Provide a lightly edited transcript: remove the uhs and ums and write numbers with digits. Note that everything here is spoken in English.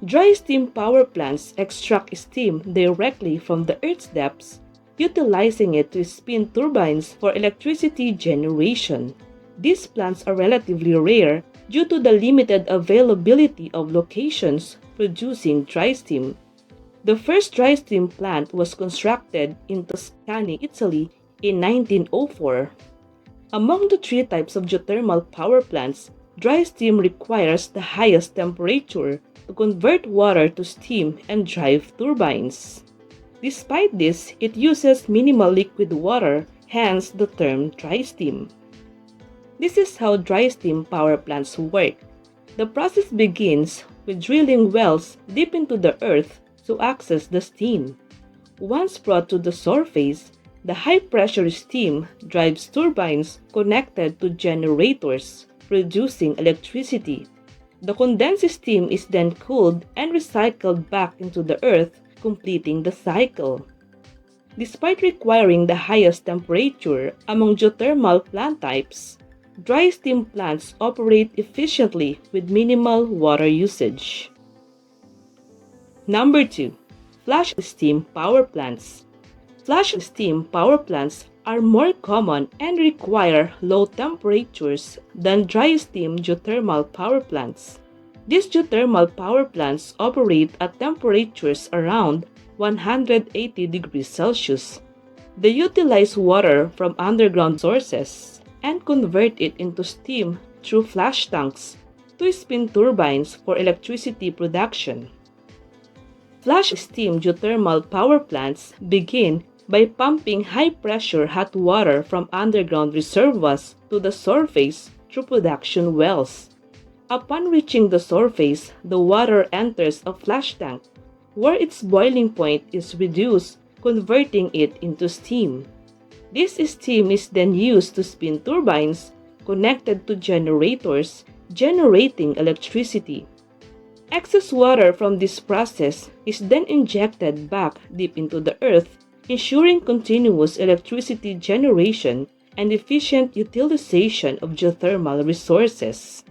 Dry steam power plants extract steam directly from the Earth's depths, utilizing it to spin turbines for electricity generation. These plants are relatively rare due to the limited availability of locations producing dry steam. The first dry steam plant was constructed in Tuscany, Italy in 1904. Among the three types of geothermal power plants, dry steam requires the highest temperature to convert water to steam and drive turbines. Despite this, it uses minimal liquid water, hence the term dry steam. This is how dry steam power plants work. The process begins with drilling wells deep into the earth to access the steam. Once brought to the surface, the high-pressure steam drives turbines connected to generators, producing electricity. The condensed steam is then cooled and recycled back into the earth, completing the cycle. Despite requiring the highest temperature among geothermal plant types, dry steam plants operate efficiently with minimal water usage. Number 2. Flash steam power plants. Flash steam power plants are more common and require low temperatures than dry steam geothermal power plants. These geothermal power plants operate at temperatures around 180 degrees Celsius. They utilize water from underground sources and convert it into steam through flash tanks to spin turbines for electricity production. Flash steam geothermal power plants begin by pumping high-pressure hot water from underground reservoirs to the surface through production wells. Upon reaching the surface, the water enters a flash tank, where its boiling point is reduced, converting it into steam. This steam is then used to spin turbines connected to generators, generating electricity. Excess water from this process is then injected back deep into the earth, ensuring continuous electricity generation and efficient utilization of geothermal resources.